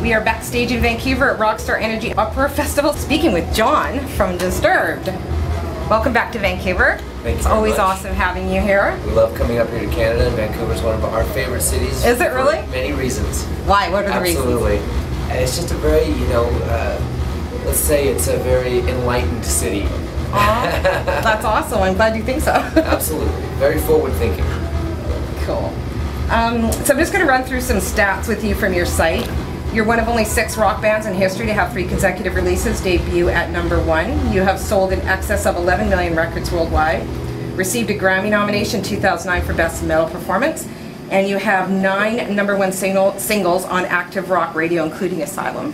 We are backstage in Vancouver at Rockstar Energy Uproar Festival, speaking with John from Disturbed. Welcome back to Vancouver. Thank you. It's always awesome having you here. We love coming up here to Canada, and Vancouver is one of our favorite cities. Is it really? For many reasons. Why? What are the reasons? Absolutely. It's just a very, let's say it's a very enlightened city. That's awesome. I'm glad you think so. Absolutely. Very forward thinking. Cool. So I'm just going to run through some stats with you from your site. You're one of only 6 rock bands in history to have 3 consecutive releases debut at #1. You have sold in excess of 11 million records worldwide, received a Grammy nomination in 2009 for Best Metal Performance, and you have 9 #1 singles on active rock radio, including Asylum.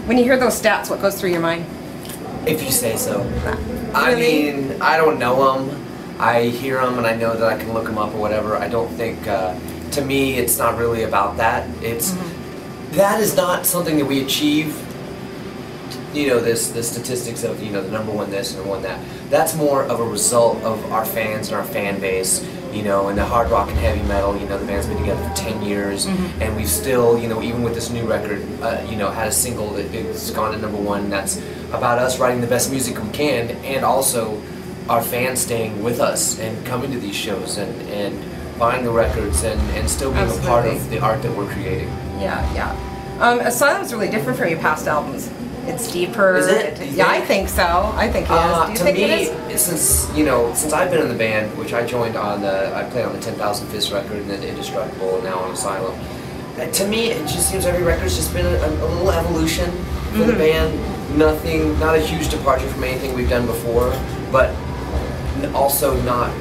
When you hear those stats, what goes through your mind? If you say so. Really? I mean, I don't know them. I hear them and I know that I can look them up or whatever. I don't think, to me, it's not really about that. It's that is not something that we achieve. You know, the statistics of, the #1 this and #1 that. That's more of a result of our fans and our fan base. And the hard rock and heavy metal. The band's been together for 10 years, and we've still, even with this new record, had a single that's gone to #1. That's about us writing the best music we can, and also our fans staying with us and coming to these shows and buying the records and still being a part of the art that we're creating. Yeah. Asylum's really different from your past albums. It's deeper. Is it? Yeah, I think so. I think it is. Do you think it is? Since I've been in the band, which I joined on I played on the 10,000 Fists record and then Indestructible and now on Asylum. To me, it just seems every record's just been a little evolution for the band. Nothing, not a huge departure from anything we've done before, but also not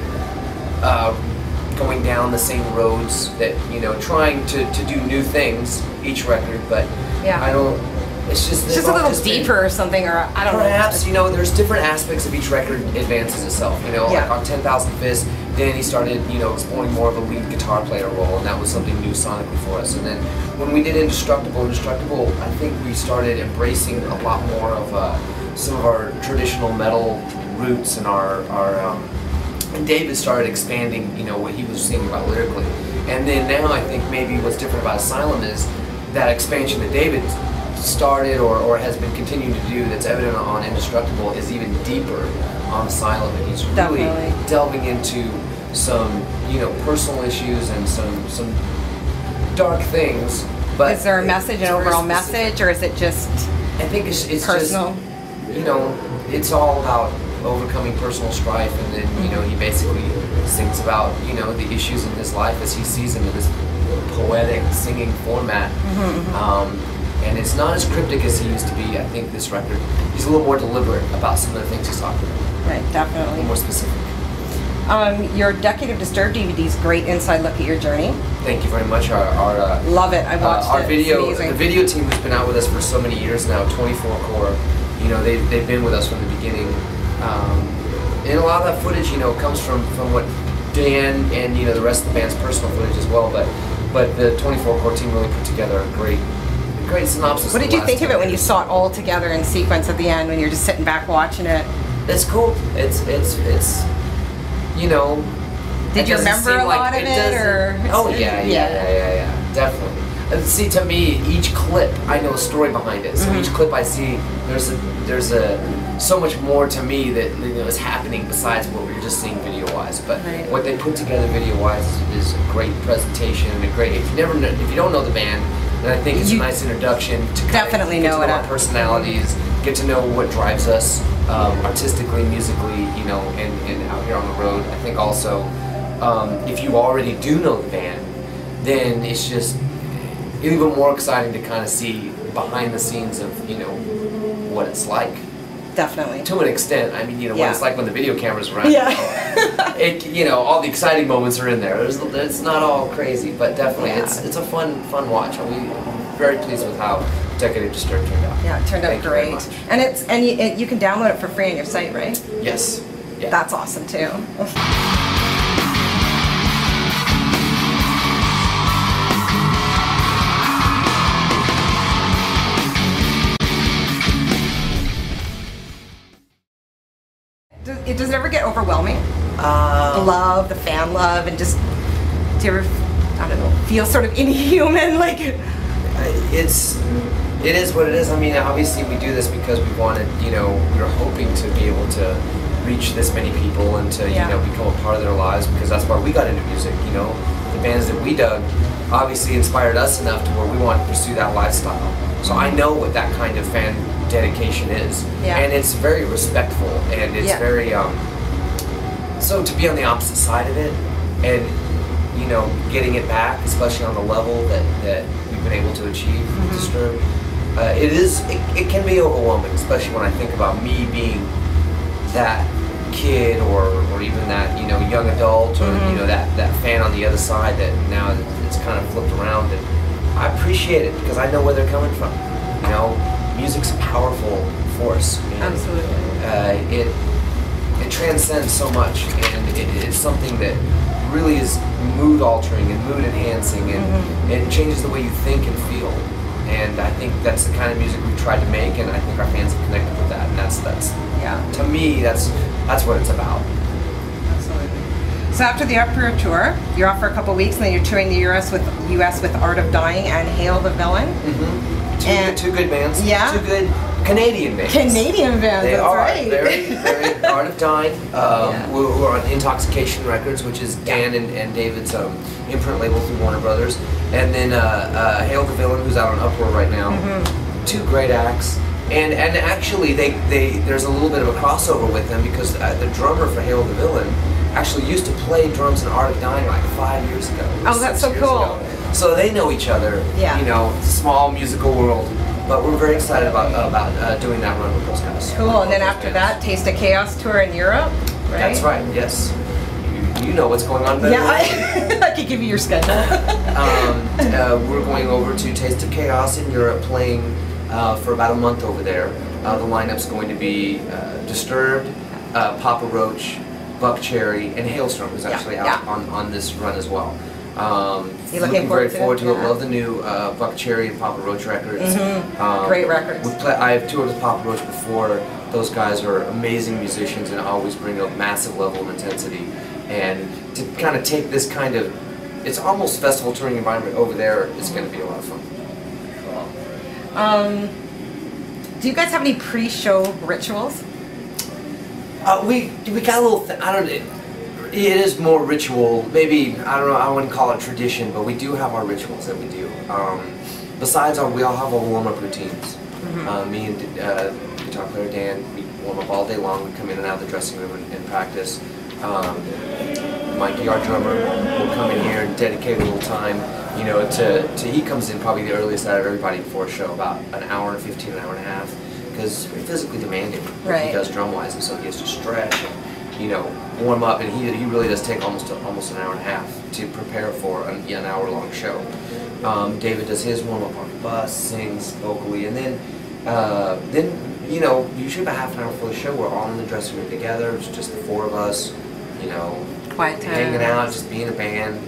going down the same roads that, trying to do new things each record, but I don't, it's just a little deeper or something, or I don't know. Perhaps, there's different aspects of each record advances itself, like on 10,000 Fists, then he started, exploring more of a lead guitar player role, and that was something new sonically for us. And then when we did Indestructible, I think we started embracing a lot more of some of our traditional metal roots and and David started expanding, what he was singing about lyrically. And then now I think maybe what's different about Asylum is that expansion that David started or has been continuing to do that's evident on Indestructible is even deeper on Asylum, and he's really delving into some, personal issues and some dark things. But is there a message, an overall message, or is it just I think it's personal? Just, it's all about overcoming personal strife, and then he basically sings about the issues in his life as he sees them in this poetic singing format. And it's not as cryptic as he used to be. I think this record, he's a little more deliberate about some of the things he's talking about. Right, definitely. A little more specific. Your Decade of Disturbed DVD is a great inside look at your journey. Thank you very much. Love it. I watched our it. video. The video team has been out with us for so many years now. 24 Core. They've been with us from the beginning. And a lot of that footage, comes from what Dan and the rest of the band's personal footage as well. But the 24 Core team really put together a great synopsis. What did you think of it when you saw it all together in sequence at the end, when you're just sitting back watching it? It's cool. It's Did you remember a lot of it, or? Oh yeah, definitely. See, to me, each clip, I know a story behind it. So each clip I see, there's so much more to me that is happening besides what we're just seeing video-wise. But what they put together video-wise is a great presentation and a great. If you don't know the band, then I think it's a nice introduction to definitely get to know our personalities, get to know what drives us artistically, musically, and out here on the road. I think also, if you already do know the band, then it's just even more exciting to kind of see behind the scenes of what it's like. Definitely. To an extent, I mean, what it's like when the video camera's around. Yeah. All the exciting moments are in there. It's not all crazy, but definitely it's a fun watch. I'm very pleased with how Decade of Disturbed turned out. Yeah, it turned out great. And you can download it for free on your site, right? Yes. Yeah. That's awesome too. Does it ever get overwhelming? The love, the fan love, and just, do you ever, I don't know, feel sort of inhuman, like? it is what it is. I mean, obviously we do this because we wanted, we were hoping to be able to reach this many people and to, become a part of their lives, because that's why we got into music. The bands that we dug obviously inspired us enough to where we wanted to pursue that lifestyle. So I know what that kind of fan dedication is, and it's very respectful, and it's very so to be on the opposite side of it and getting it back, especially on the level that we've been able to achieve with Disturbed, it can be overwhelming, especially when I think about me being that kid or even that young adult, or that fan on the other side that now it's kind of flipped around. And I appreciate it because I know where they're coming from. Music's a powerful force. And, absolutely. It transcends so much, and it's something that really is mood altering and mood enhancing, and it changes the way you think and feel. And I think that's the kind of music we've tried to make, and I think our fans have connected with that. And that's to me, that's what it's about. Absolutely. So after the Uproar tour, you're off for a couple weeks, and then you're touring the US with Art of Dying and Hail the Villain. Two good bands. Yeah. Two good Canadian bands. Canadian bands. They that's are right. very Art of Dying. We're on Intoxication Records, which is Dan and David's imprint label through Warner Brothers, and then Hail the Villain, who's out on Uproar right now. Two great acts, and actually there's a little bit of a crossover with them, because the drummer for Hail the Villain actually used to play drums in Art of Dying like 5 years ago. Oh, that's so cool. So they know each other. Small musical world. But we're very excited about doing that run with those guys. Cool. And then after that, Taste of Chaos tour in Europe, right? That's right. Yes. You know what's going on better. Yeah, I could give you your schedule. We're going over to Taste of Chaos in Europe, playing for about a month over there. The lineup's going to be Disturbed, Papa Roach, Buck Cherry, and Hailstorm, who's actually out on this run as well. Looking very forward to it. Love the new Buck Cherry and Papa Roach records. Great records. I have toured with Papa Roach before. Those guys are amazing musicians and always bring a massive level of intensity. And to kind of take this kind of, it's almost festival touring environment over there, is going to be a lot of fun. Cool. Do you guys have any pre-show rituals? We got a little. I don't know. It is more ritual. Maybe, I don't know, I wouldn't call it tradition, but we do have our rituals that we do. Besides, we all have our warm-up routines. Me and guitar player Dan, we warm up all day long. We come in and out of the dressing room and practice. Mikey, our drummer, will come in here and dedicate a little time, he comes in probably the earliest out of everybody before a show, about an hour and 15, an hour and a half, because it's physically demanding what he does drum-wise, and so he has to stretch and, warm up, and he really does take almost an hour and a half to prepare for an hour-long show. David does his warm-up on the bus, sings vocally, and then usually about half an hour before the show, we're all in the dressing room together. It's just the four of us, quiet time, hanging out, just being a band,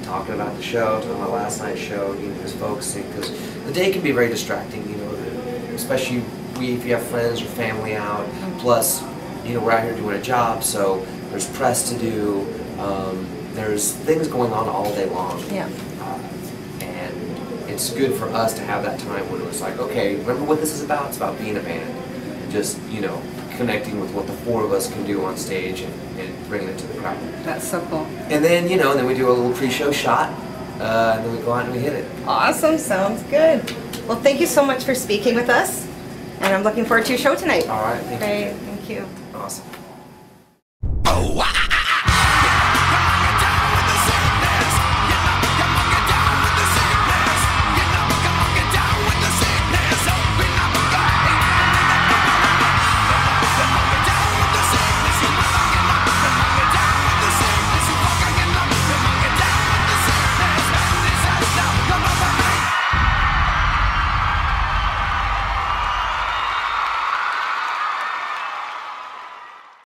talking about the show, talking about last night's show, just focusing, because the day can be very distracting, especially if you have friends or family out. Plus, we're out here doing a job, so there's press to do. There's things going on all day long. And it's good for us to have that time when it's like, okay, remember what this is about? It's about being a band. Just, connecting with what the four of us can do on stage and bringing it to the crowd. That's so cool. And then, then we do a little pre-show shot, and then we go out and we hit it. Awesome, sounds good. Well, thank you so much for speaking with us, and I'm looking forward to your show tonight. All right, thank you. Thank you. Awesome.